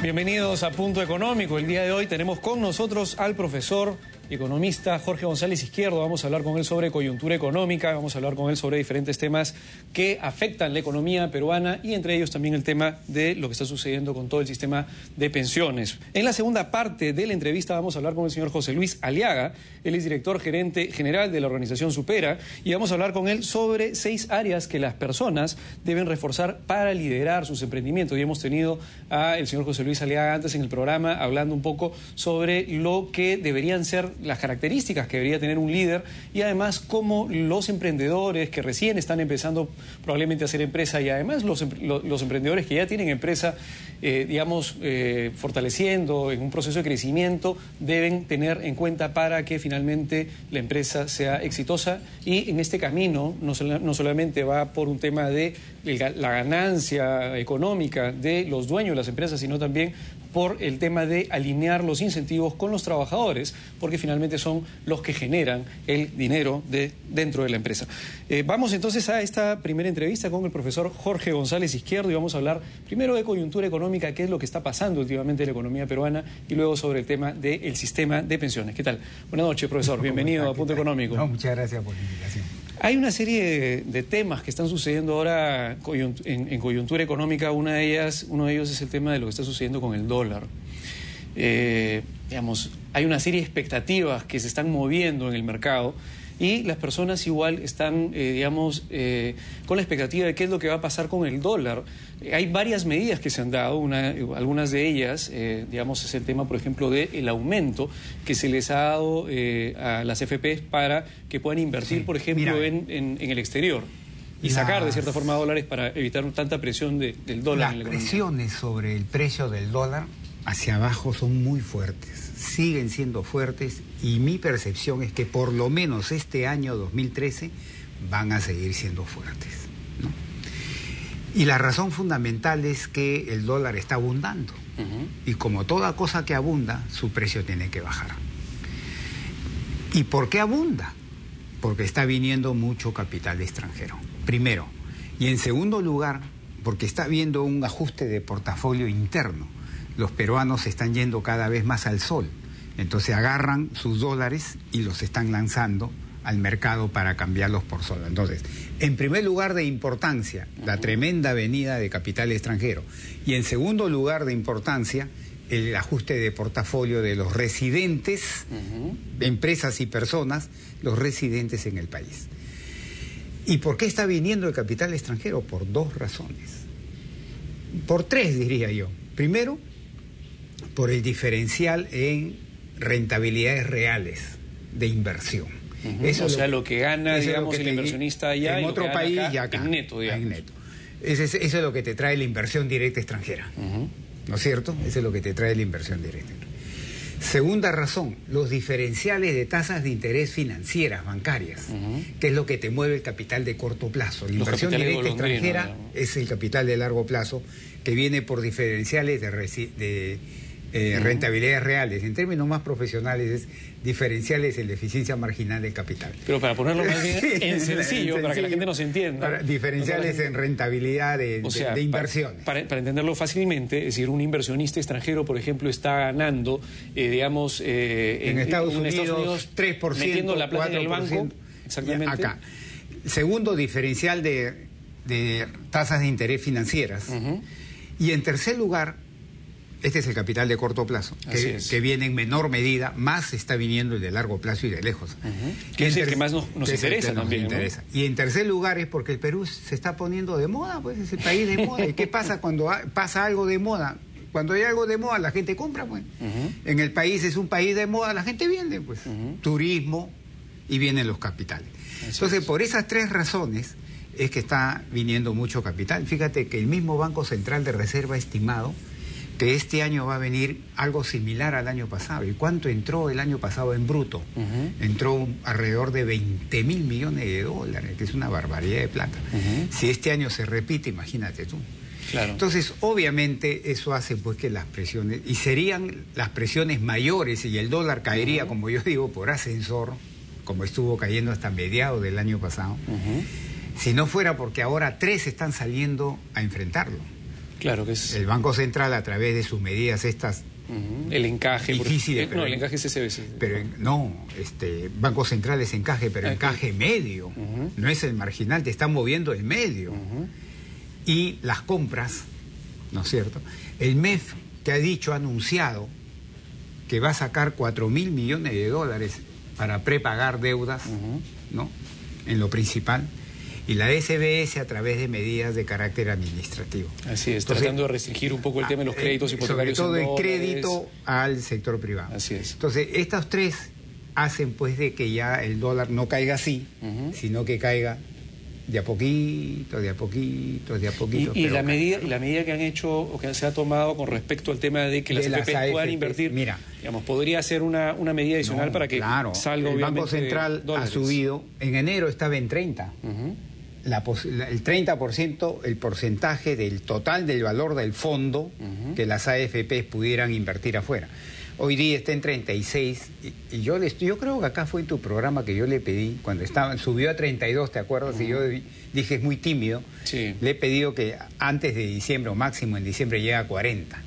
Bienvenidos a Punto Económico. El día de hoy tenemos con nosotros al profesor economista Jorge González Izquierdo. Vamos a hablar con él sobre coyuntura económica, vamos a hablar con él sobre diferentes temas que afectan la economía peruana y entre ellos también el tema de lo que está sucediendo con todo el sistema de pensiones. En la segunda parte de la entrevista vamos a hablar con el señor José Luis Aliaga. Él es director gerente general de la organización Supera y vamos a hablar con él sobre 6 áreas que las personas deben reforzar para liderar sus emprendimientos. Y hemos tenido al señor José Luis Aliaga antes en el programa hablando un poco sobre lo que deberían ser las características que debería tener un líder y además cómo los emprendedores que recién están empezando probablemente a hacer empresa y además los emprendedores que ya tienen empresa, fortaleciendo en un proceso de crecimiento, deben tener en cuenta para que finalmente la empresa sea exitosa. Y en este camino no solamente va por un tema de la ganancia económica de los dueños de las empresas, sino también por el tema de alinear los incentivos con los trabajadores, porque finalmente son los que generan el dinero dentro de la empresa. Vamos entonces a esta primera entrevista con el profesor Jorge González Izquierdo y vamos a hablar primero de coyuntura económica, qué es lo que está pasando últimamente en la economía peruana y luego sobre el tema del sistema de pensiones. ¿Qué tal? Buenas noches, profesor. Bienvenido a Punto Económico. No, muchas gracias por la invitación. Hay una serie de temas que están sucediendo ahora en coyuntura económica. Uno de ellos es el tema de lo que está sucediendo con el dólar. Hay una serie de expectativas que se están moviendo en el mercado y las personas igual están, con la expectativa de qué es lo que va a pasar con el dólar. Hay varias medidas que se han dado, algunas de ellas, es el tema, por ejemplo, del aumento que se les ha dado a las FPs para que puedan invertir, por ejemplo, en el exterior y sacar, de cierta forma, dólares para evitar tanta presión del dólar en la economía. Las presiones sobre el precio del dólar hacia abajo son muy fuertes, siguen siendo fuertes y mi percepción es que por lo menos este año 2013 van a seguir siendo fuertes, ¿no? Y la razón fundamental es que el dólar está abundando y como toda cosa que abunda, su precio tiene que bajar. ¿Y por qué abunda? Porque está viniendo mucho capital extranjero, primero. Y en segundo lugar, porque está habiendo un ajuste de portafolio interno. Los peruanos se están yendo cada vez más al sol. Entonces agarran sus dólares y los están lanzando al mercado para cambiarlos por sol. Entonces, en primer lugar de importancia, la tremenda venida de capital extranjero. Y en segundo lugar de importancia, el ajuste de portafolio de los residentes, empresas y personas, los residentes en el país. ¿Y por qué está viniendo el capital extranjero? Por 2 razones. Por 3, diría yo. Primero, por el diferencial en rentabilidades reales de inversión. Eso lo que gana, digamos, el inversionista allá en otro país y acá. En neto, digamos. En neto. Eso es lo que te trae la inversión directa extranjera. ¿No es cierto? Eso es lo que te trae la inversión directa. Segunda razón, los diferenciales de tasas de interés financieras, bancarias, que es lo que te mueve el capital de corto plazo. La inversión directa extranjera es el capital de largo plazo que viene por diferenciales de rentabilidades reales. En términos más profesionales es diferenciales en la eficiencia marginal del capital. Pero para ponerlo más bien en sencillo, para que la gente nos entienda. Diferenciales en rentabilidad de inversiones. Para entenderlo fácilmente, es decir, un inversionista extranjero, por ejemplo, está ganando, en Estados Unidos 3%, metiendo la plata 4%, en el banco. Exactamente. Acá. Segundo, diferencial de tasas de interés financieras. Y en tercer lugar, este es el capital de corto plazo, que viene en menor medida, más está viniendo el de largo plazo y de lejos. Que es el que más nos interesa también, ¿no? Y en tercer lugar es porque el Perú se está poniendo de moda, pues es el país de moda. ¿Y qué pasa cuando pasa algo de moda? Cuando hay algo de moda, la gente compra, pues. En el país es un país de moda, la gente vende, pues. Turismo y vienen los capitales. Entonces, por esas 3 razones es que está viniendo mucho capital. Fíjate que el mismo Banco Central de Reserva ha estimado que este año va a venir algo similar al año pasado. ¿Y cuánto entró el año pasado en bruto? Entró alrededor de 20.000 millones de dólares, que es una barbaridad de plata. Si este año se repite, imagínate tú. Claro. Entonces, obviamente, eso hace pues que las presiones, y serían las presiones mayores, y el dólar caería, como yo digo, por ascensor, como estuvo cayendo hasta mediados del año pasado, si no fuera porque ahora 3 están saliendo a enfrentarlo. Claro que es... El Banco Central, a través de sus medidas estas... El encaje. Difícil, no, el encaje es CBC. Pero Banco Central es encaje, pero encaje medio. No es el marginal, te está moviendo el medio. Y las compras, ¿no es cierto? El MEF te ha dicho, ha anunciado que va a sacar 4.000 millones de dólares para prepagar deudas, ¿no? En lo principal. Y la SBS a través de medidas de carácter administrativo. Así es, entonces, tratando de restringir un poco el tema de los créditos hipotecarios. Sobre todo el crédito al sector privado. Así es. Entonces, estos tres hacen pues de que ya el dólar no caiga así, sino que caiga de a poquito, de a poquito, de a poquito. Y la medida que han hecho o que se ha tomado con respecto al tema de que las AFP puedan invertir, mira, digamos, podría ser una medida adicional para que salga, el Banco Central ha subido, en enero estaba en 30. El 30%, el porcentaje del total del valor del fondo que las AFP pudieran invertir afuera. Hoy día está en 36 y yo creo que acá fue en tu programa que yo le pedí, cuando subió a 32, ¿te acuerdas? Y yo dije, es muy tímido. Sí. Le he pedido que antes de diciembre o máximo en diciembre llegue a 40,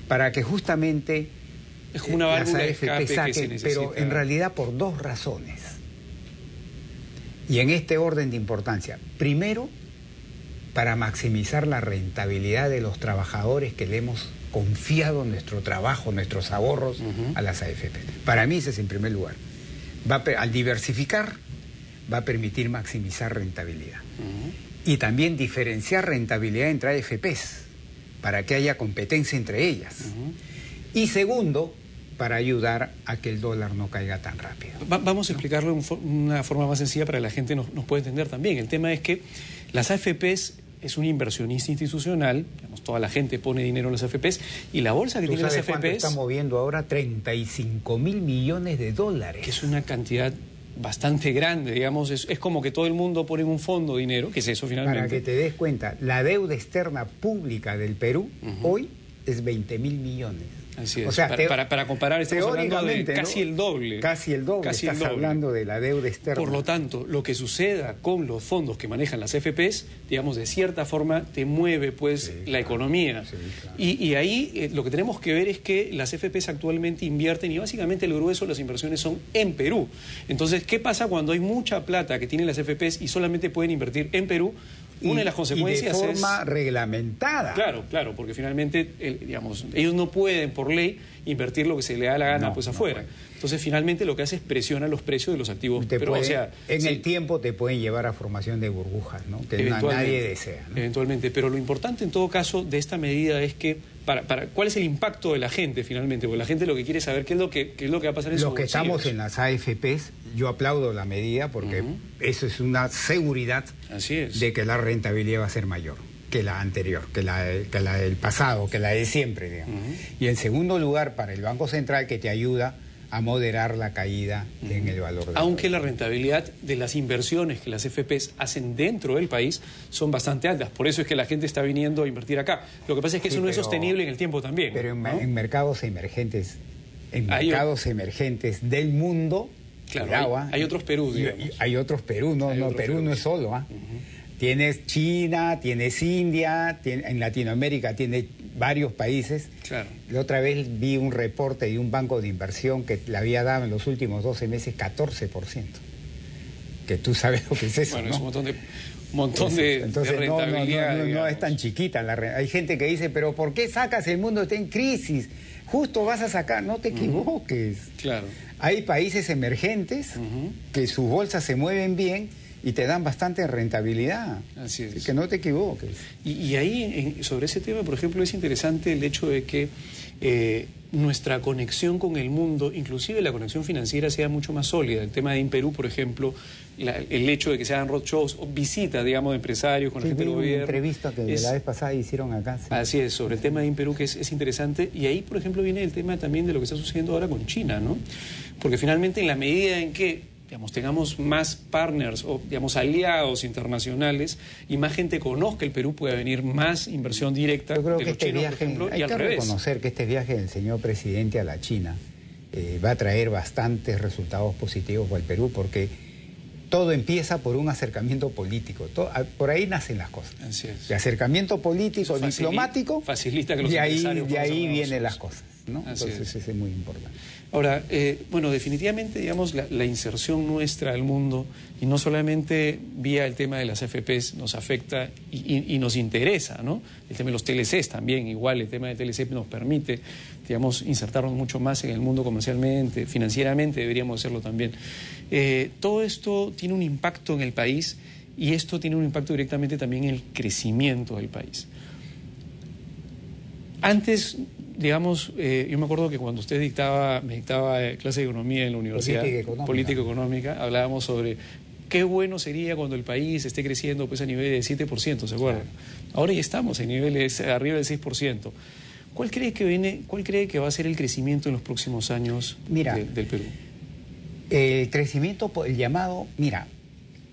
para que justamente es como una válvula las de escape AFP saquen, que se necesita. pero en realidad por dos razones. Y en este orden de importancia. Primero, para maximizar la rentabilidad de los trabajadores que le hemos confiado nuestro trabajo, nuestros ahorros a las AFP. Para mí ese es en primer lugar. Al diversificar, va a permitir maximizar rentabilidad. Y también diferenciar rentabilidad entre AFPs, para que haya competencia entre ellas. Y segundo, para ayudar a que el dólar no caiga tan rápido. Vamos a explicarlo de una forma más sencilla para que la gente nos pueda entender también. El tema es que las AFPs es un inversionista institucional, digamos, toda la gente pone dinero en las AFPs, y la bolsa que tiene las AFPs... está moviendo ahora 35.000 millones de dólares. Que es una cantidad bastante grande, digamos, es como que todo el mundo pone en un fondo dinero, que es eso finalmente. Para que te des cuenta, la deuda externa pública del Perú hoy es 20.000 millones. Así es. O sea, para comparar, estamos hablando de casi, ¿no?, el doble. Casi el doble. Estás hablando de la deuda externa. Por lo tanto, lo que suceda con los fondos que manejan las AFPs, digamos, de cierta forma te mueve pues la economía. Sí, claro. Y ahí lo que tenemos que ver es que las AFPs actualmente invierten y básicamente el grueso de las inversiones son en Perú. Entonces, ¿qué pasa cuando hay mucha plata que tienen las AFPs y solamente pueden invertir en Perú? Una de las consecuencias y de forma reglamentada. Claro, porque finalmente, digamos, ellos no pueden por ley invertir lo que se le da la gana afuera. Entonces, finalmente lo que hace es presiona los precios de los activos. En el tiempo te pueden llevar a formación de burbujas, ¿no? Que nadie desea, ¿no? Eventualmente, pero lo importante en todo caso de esta medida es que ¿cuál es el impacto de la gente finalmente? Porque la gente lo que quiere es saber qué es lo que va a pasar en sus bolsillos. Los que estamos en las AFPs, yo aplaudo la medida porque eso es una seguridad de que la rentabilidad va a ser mayor que la anterior, que la del pasado, que la de siempre, digamos. Y en segundo lugar, para el Banco Central, que te ayuda a moderar la caída en el valor del Aunque dólar. La rentabilidad de las inversiones que las AFPs hacen dentro del país son bastante altas. Por eso es que la gente está viniendo a invertir acá. Lo que pasa es que eso no es sostenible en el tiempo también. Pero ¿no? en mercados emergentes, del mundo, claro, hay otros Perú, digamos. Hay otros Perú, Perú no es solo. Tienes China, tienes India, en Latinoamérica tiene varios países. Claro. La otra vez vi un reporte de un banco de inversión que le había dado en los últimos 12 meses 14%. Que tú sabes lo que es eso, bueno, ¿no? Es un montón de rentabilidad. No es tan chiquita. Hay gente que dice, pero ¿por qué sacas? El mundo está en crisis. Justo vas a sacar, no te equivoques. Claro. Hay países emergentes que sus bolsas se mueven bien y te dan bastante rentabilidad. Así es. Que no te equivoques. Y ahí, sobre ese tema, por ejemplo, es interesante el hecho de que nuestra conexión con el mundo, inclusive la conexión financiera, sea mucho más sólida. El tema de Imperú, por ejemplo, el hecho de que se hagan roadshows o visitas, digamos, de empresarios con la gente del gobierno. Una entrevista que la vez pasada hicieron acá. Sí. Así es, sobre el tema de Imperú, que es interesante. Y ahí, por ejemplo, viene el tema también de lo que está sucediendo ahora con China, ¿no? Porque finalmente, en la medida en que tengamos más partners o aliados internacionales y más gente conozca el Perú, puede venir más inversión directa. Yo creo de que los chinos, por ejemplo, hay que reconocer que este viaje del señor presidente a la China va a traer bastantes resultados positivos para el Perú, porque todo empieza por un acercamiento político. Por ahí nacen las cosas. Así es. De acercamiento político, diplomático, facilita que los y empresarios de ahí puedan vienen las cosas, ¿no? Así Entonces es. eso es muy importante. Ahora, bueno, definitivamente, digamos, la inserción nuestra al mundo, y no solamente vía el tema de las AFPs, nos afecta y nos interesa, ¿no? El tema de los TLCs también, igual, el tema de TLC nos permite, digamos, insertarnos mucho más en el mundo comercialmente, financieramente deberíamos hacerlo también. Todo esto tiene un impacto en el país y esto tiene un impacto directamente también en el crecimiento del país. Antes, digamos, yo me acuerdo que cuando usted me dictaba clase de economía en la universidad, política económica, hablábamos sobre qué bueno sería cuando el país esté creciendo pues a nivel de 7%, ¿se acuerdan? Ahora ya estamos en niveles arriba del 6%. ¿Cuál cree que va a ser el crecimiento en los próximos años del Perú? El crecimiento, el llamado, mira,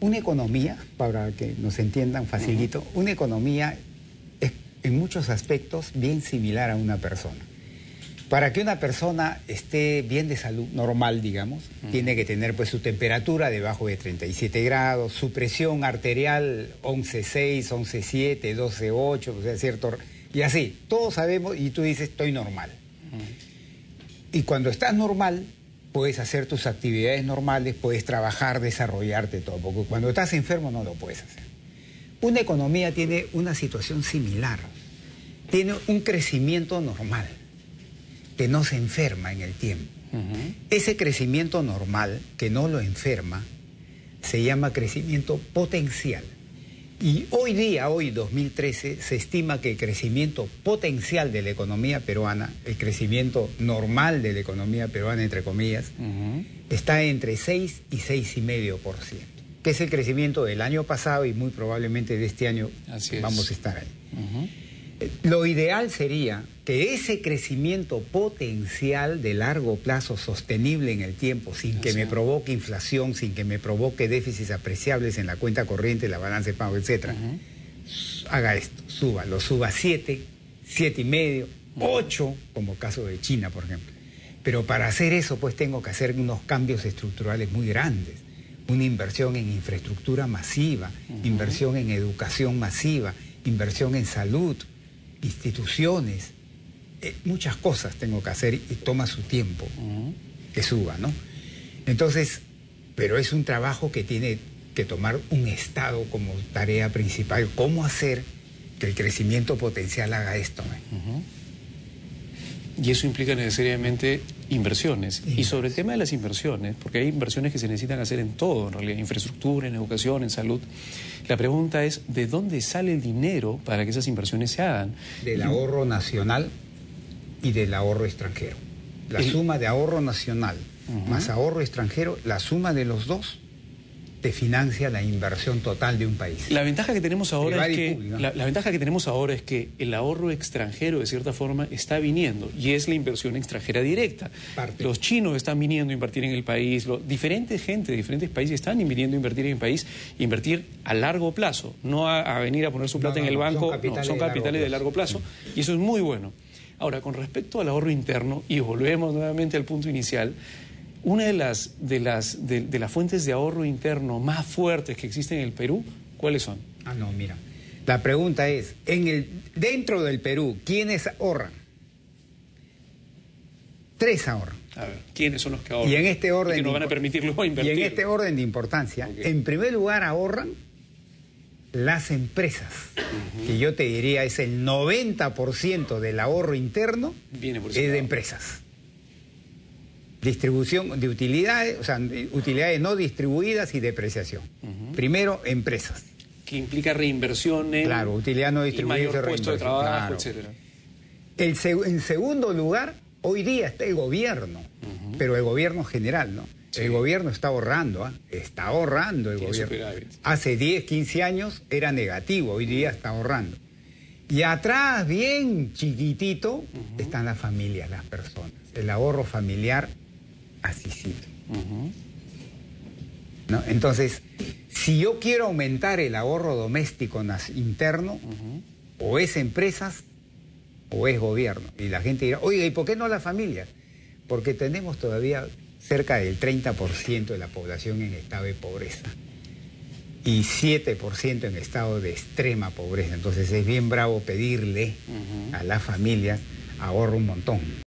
una economía, para que nos entiendan facilito, una economía es en muchos aspectos bien similar a una persona. Para que una persona esté bien de salud, normal, digamos, tiene que tener pues su temperatura debajo de 37 grados, su presión arterial 11,6, 11,7, 12,8, o sea, cierto, y así, todos sabemos, y tú dices, estoy normal. Y cuando estás normal, puedes hacer tus actividades normales, puedes trabajar, desarrollarte todo, porque cuando estás enfermo no lo puedes hacer. Una economía tiene una situación similar, tiene un crecimiento normal, que no se enferma en el tiempo. Ese crecimiento normal, que no lo enferma, se llama crecimiento potencial. Y hoy 2013, se estima que el crecimiento potencial de la economía peruana, el crecimiento normal de la economía peruana, entre comillas, está entre 6 y 6,5%, que es el crecimiento del año pasado y muy probablemente de este año vamos a estar ahí. Lo ideal sería que ese crecimiento potencial de largo plazo, sostenible en el tiempo, sin que me provoque inflación, sin que me provoque déficits apreciables en la cuenta corriente, la balanza de pago, etc., haga esto, lo suba 7, 7,5, 8, como caso de China, por ejemplo. Pero para hacer eso, pues tengo que hacer unos cambios estructurales muy grandes. Una inversión en infraestructura masiva, inversión en educación masiva, inversión en salud, instituciones, muchas cosas tengo que hacer y toma su tiempo que suba, ¿no? Entonces, pero es un trabajo que tiene que tomar un Estado como tarea principal. ¿Cómo hacer que el crecimiento potencial haga esto? Y eso implica necesariamente inversiones. Y sobre el tema de las inversiones, porque hay inversiones que se necesitan hacer en todo, en realidad, infraestructura, en educación, en salud. La pregunta es, ¿de dónde sale el dinero para que esas inversiones se hagan? Del ahorro nacional y del ahorro extranjero. La suma de ahorro nacional más ahorro extranjero, la suma de los dos te financia la inversión total de un país. La ventaja que tenemos ahora la ventaja que tenemos ahora es que el ahorro extranjero, de cierta forma, está viniendo, y es la inversión extranjera directa. Los chinos están viniendo a invertir en el país, diferentes gente de diferentes países están viniendo a invertir en el país, invertir a largo plazo, no a venir a poner su plata en el banco, son capitales de largo plazo, y eso es muy bueno. Ahora, con respecto al ahorro interno, y volvemos nuevamente al punto inicial, una de las fuentes de ahorro interno más fuertes que existen en el Perú, ¿cuáles son? Mira, la pregunta es, dentro del Perú, ¿quiénes ahorran? 3 ahorran. A ver, ¿quiénes son los que ahorran? Y en este orden, que nos van a permitir luego invertir. Y en este orden de importancia, en primer lugar ahorran las empresas, que yo te diría es el 90% del ahorro interno es de empresas. Distribución de utilidades, o sea, utilidades no distribuidas y depreciación. Primero, empresas. Que implica reinversión en... Claro, utilidad no distribuida y mayor puesto de trabajo, etcétera. En segundo lugar, hoy día está el gobierno, pero el gobierno general, ¿no? Sí. El gobierno está ahorrando, está ahorrando el gobierno. Superávit. Hace 10, 15 años era negativo, hoy día está ahorrando. Y atrás, bien chiquitito, están las familias, las personas. El ahorro familiar, así sí. ¿No? Entonces, si yo quiero aumentar el ahorro doméstico interno, o es empresas o es gobierno. Y la gente dirá, oiga, ¿y por qué no las familias? Porque tenemos todavía cerca del 30% de la población en estado de pobreza. y 7% en estado de extrema pobreza. Entonces es bien bravo pedirle a la familia ahorro un montón.